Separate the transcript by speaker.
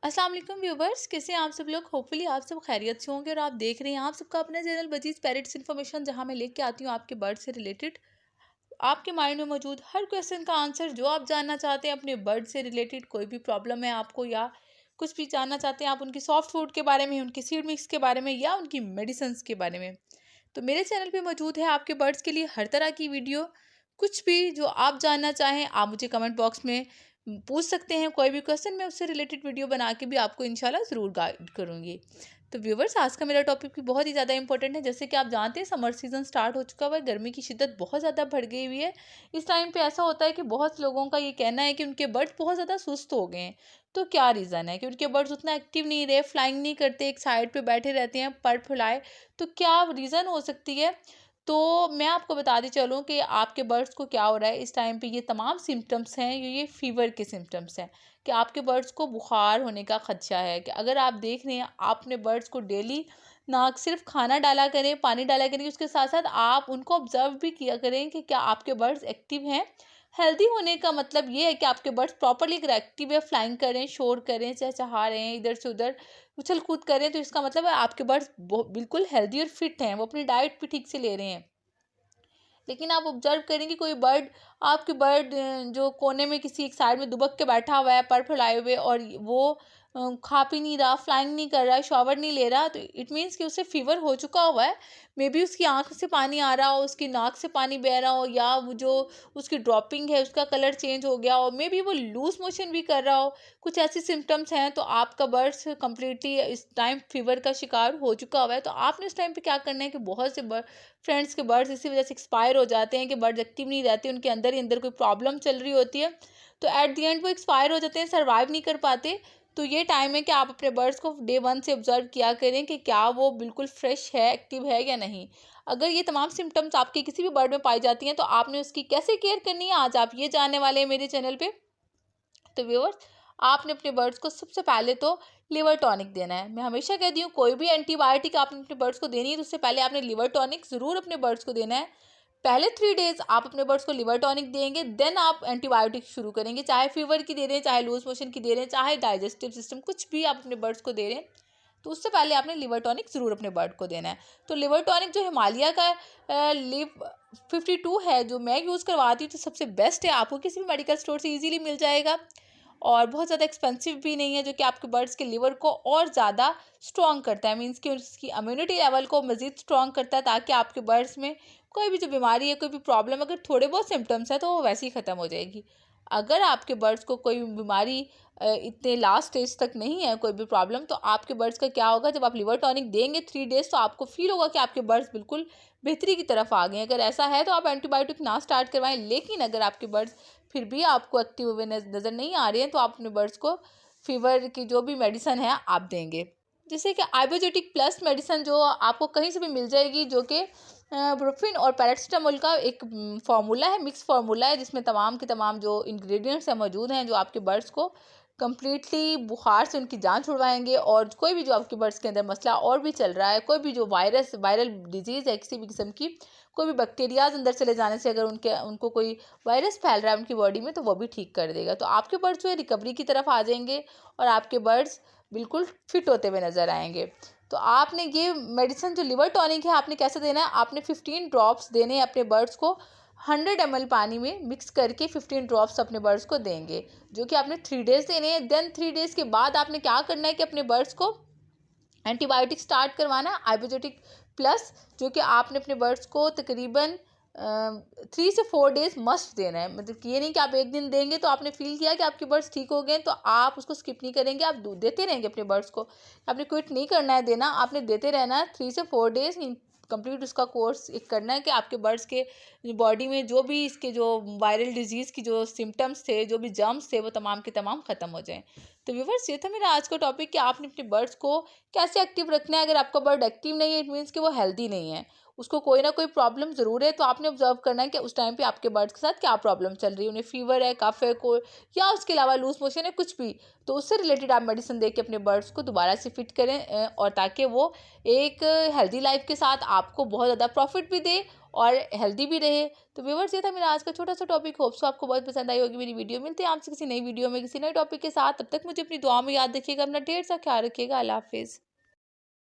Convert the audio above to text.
Speaker 1: अस्सलाम वालेकुम व्यूवर्स, कैसे हैं आप सब लोग। होपफुली आप सब खैरियत से होंगे और आप देख रहे हैं आप सबका अपना चैनल बजीज पैरेट्स इन्फॉर्मेशन, जहां मैं लेके आती हूँ आपके बर्ड से रिलेटेड आपके माइंड में मौजूद हर क्वेश्चन का आंसर जो आप जानना चाहते हैं अपने बर्ड से रिलेटेड। कोई भी प्रॉब्लम है आपको या कुछ भी जानना चाहते हैं आप उनकी सॉफ्ट फूड के बारे में, उनकी सीड मिक्स के बारे में या उनकी मेडिसिन के बारे में, तो मेरे चैनल पे मौजूद है आपके बर्ड्स के लिए हर तरह की वीडियो। कुछ भी जो आप जानना चाहें आप मुझे कमेंट बॉक्स में पूछ सकते हैं। कोई भी क्वेश्चन मैं उससे रिलेटेड वीडियो बना के भी आपको इंशाल्लाह ज़रूर गाइड करूँगी। तो व्यूवर्स, आज का मेरा टॉपिक भी बहुत ही ज़्यादा इंपॉर्टेंट है। जैसे कि आप जानते हैं समर सीज़न स्टार्ट हो चुका हुआ है, गर्मी की शिद्दत बहुत ज़्यादा बढ़ गई हुई है। इस टाइम पे ऐसा होता है कि बहुत लोगों का ये कहना है कि उनके बर्ड्स बहुत ज़्यादा सुस्त हो गए हैं। तो क्या रीज़न है कि उनके बर्ड्स उतना एक्टिव नहीं रहे, फ्लाइंग नहीं करते, एक साइड पे बैठे रहते हैं पर फुलाए। तो क्या रीज़न हो सकती है? तो मैं आपको बताती चलूँ कि आपके बर्ड्स को क्या हो रहा है इस टाइम पे। ये तमाम सिम्पटम्स हैं, ये फीवर के सिम्पटम्स हैं कि आपके बर्ड्स को बुखार होने का खदशा है। कि अगर आप देख रहे हैं आप अपने बर्ड्स को डेली ना सिर्फ खाना डाला करें, पानी डाला करें, उसके साथ साथ आप उनको ऑब्जर्व भी किया करें कि क्या आपके बर्ड्स एक्टिव हैं। हेल्दी होने का मतलब ये है कि आपके बर्ड्स प्रॉपरली एक्टिव है, फ्लाइंग करें, शोर करें, चहचहा रहे हैं, इधर से उधर उछल कूद करें, तो इसका मतलब है आपके बर्ड्स बिल्कुल हेल्दी और फिट हैं, वो अपनी डाइट भी ठीक से ले रहे हैं। लेकिन आप ऑब्जर्व करें कि कोई बर्ड, आपके बर्ड जो कोने में किसी एक साइड में दुबक के बैठा हुआ है पर फैलाए हुए, और वो खा पी नहीं रहा, फ्लाइंग नहीं कर रहा है, शॉवर नहीं ले रहा, तो इट मीन्स कि उसे फीवर हो चुका हुआ है। मे बी उसकी आंख से पानी आ रहा हो, उसकी नाक से पानी बह रहा हो, या वो जो उसकी ड्रॉपिंग है उसका कलर चेंज हो गया हो, मे बी वो लूज मोशन भी कर रहा हो। कुछ ऐसे सिम्टम्स हैं तो आपका बर्ड्स कम्प्लीटली इस टाइम फीवर का शिकार हो चुका हुआ है। तो आपने इस टाइम पे क्या करना है कि बहुत से फ्रेंड्स के बर्ड्स इसी वजह से एक्सपायर हो जाते हैं कि बर्ड्स एक्टिव नहीं रहते, उनके अंदर ही अंदर कोई प्रॉब्लम चल रही होती है, तो एट द एंड वो एक्सपायर हो जाते हैं, सर्वाइव नहीं कर पाते। तो ये टाइम है कि आप अपने बर्ड्स को डे 1 से ऑब्जर्व किया करें कि क्या वो बिल्कुल फ्रेश है, एक्टिव है या नहीं। अगर ये तमाम सिम्टम्स आपके किसी भी बर्ड में पाई जाती हैं तो आपने उसकी कैसे केयर करनी है आज आप ये जानने वाले हैं मेरे चैनल पे। तो व्यूअर्स, आपने अपने बर्ड्स को सबसे पहले तो लिवर टॉनिक देना है। मैं हमेशा कहती हूँ कोई भी एंटीबायोटिक आपने अपने बर्ड्स को देनी है तो उससे पहले आपने लिवर टॉनिक ज़रूर अपने बर्ड्स को देना है। पहले 3 डेज आप अपने बर्ड्स को लिवर टॉनिक देंगे, देन आप एंटीबायोटिक शुरू करेंगे, चाहे फीवर की दे रहे हैं, चाहे लूज मोशन की दे रहे हैं, चाहे डाइजेस्टिव सिस्टम कुछ भी आप अपने बर्ड्स को दे रहे हैं, तो उससे पहले आपने लिवर टॉनिक ज़रूर अपने बर्ड को देना है। तो लिवर टॉनिक जो हिमालय का लिव 52 है जो मैं यूज़ करवाती हूँ, तो सबसे बेस्ट है, आपको किसी भी मेडिकल स्टोर से इजीली मिल जाएगा और बहुत ज़्यादा एक्सपेंसिव भी नहीं है, जो कि आपके बर्ड्स के लिवर को और ज़्यादा स्ट्रॉन्ग करता है, मीन्स कि उसकी इम्यूनिटी लेवल को मज़ीद स्ट्रॉन्ग करता है, ताकि आपके बर्ड्स में कोई भी जो बीमारी है, कोई भी प्रॉब्लम, अगर थोड़े बहुत सिम्टम्स है तो वो वैसे ही ख़त्म हो जाएगी। अगर आपके बर्ड्स को कोई बीमारी इतने लास्ट स्टेज तक नहीं है, कोई भी प्रॉब्लम, तो आपके बर्ड्स का क्या होगा, जब आप लिवर टॉनिक देंगे 3 डेज तो आपको फील होगा कि आपके बर्ड्स बिल्कुल बेहतरी की तरफ आ गए हैं। अगर ऐसा है तो आप एंटीबायोटिक ना स्टार्ट करवाएं, लेकिन अगर आपके बर्ड्स फिर भी आपको एक्टिव हुए नज़र नहीं आ रहे हैं तो आप अपने बर्ड्स को फीवर की जो भी मेडिसिन है आप देंगे। जैसे कि आइबोजेटिक प्लस मेडिसिन जो आपको कहीं से भी मिल जाएगी, जो कि ब्रुफिन और पैरासिटामोल का एक फार्मूला है, मिक्स फार्मूला है, जिसमें तमाम के तमाम जो इंग्रेडिएंट्स हैं मौजूद हैं, जो आपके बर्ड्स को कम्प्लीटली बुखार से उनकी जान छुड़वाएंगे। और कोई भी जो आपके बर्ड्स के अंदर मसला और भी चल रहा है, कोई भी जो वायरल डिजीज़ है किसी भी किस्म की, कोई भी बैक्टीरियाज अंदर चले जाने से अगर उनको कोई वायरस फैल रहा है उनकी बॉडी में, तो वो भी ठीक कर देगा। तो आपके बर्ड्स जो है रिकवरी की तरफ आ जाएंगे और आपके बर्ड्स बिल्कुल फिट होते हुए नज़र आएंगे। तो आपने ये मेडिसिन जो लिवर टॉनिक है आपने कैसे देना है, आपने 15 ड्रॉप्स देने हैं अपने बर्ड्स को, 100 ml पानी में मिक्स करके 15 ड्रॉप्स अपने बर्ड्स को देंगे, जो कि आपने 3 डेज देने हैं। देन 3 डेज के बाद आपने क्या करना है कि अपने बर्ड्स को एंटीबायोटिक स्टार्ट करवाना है, आइबोजेटिक प्लस, जो कि आपने अपने बर्ड्स को तकरीबन 3 से 4 डेज मस्ट देना है। मतलब कि ये नहीं कि आप एक दिन देंगे तो आपने फील किया कि आपके बर्ड्स ठीक हो गए तो आप उसको स्किप नहीं करेंगे, आप दूध देते रहेंगे अपने बर्ड्स को। आपने क्विट नहीं करना है देना, आपने देते रहना है 3 से 4 डेज कंप्लीट उसका कोर्स एक करना है कि आपके बर्ड्स के बॉडी में जो भी इसके जो वायरल डिजीज़ की जो सिम्टम्स थे, जो भी जर्म्स थे, वो तमाम के तमाम ख़त्म हो जाएं। तो व्यूवर्स, ये था मेरा आज का टॉपिक कि आपने अपने बर्ड्स को कैसे एक्टिव रखना है। अगर आपका बर्ड एक्टिव नहीं है इट मीन्स कि वो हेल्दी नहीं है, उसको कोई ना कोई प्रॉब्लम ज़रूर है। तो आपने ऑब्जर्व करना है कि उस टाइम पे आपके बर्ड्स के साथ क्या प्रॉब्लम चल रही है, उन्हें फीवर है, कफ है, को या उसके अलावा लूज मोशन है, कुछ भी, तो उससे रिलेटेड आप मेडिसिन दे के अपने बर्ड्स को दोबारा से फिट करें, और ताकि वो एक हेल्दी लाइफ के साथ आपको बहुत ज़्यादा प्रॉफिट भी दे और हेल्दी भी रहे। तो व्यूअर्स, ये था मेरा आज का छोटा सा टॉपिक। होप सो आपको बहुत पसंद आई होगी मेरी वीडियो। मिलते हैं आपसे किसी नई वीडियो में किसी नए टॉपिक के साथ। तब तक मुझे अपनी दुआ में याद रखिएगा। अपना ढेर सा ख्याल रखिएगा। अल्लाह हाफिज़।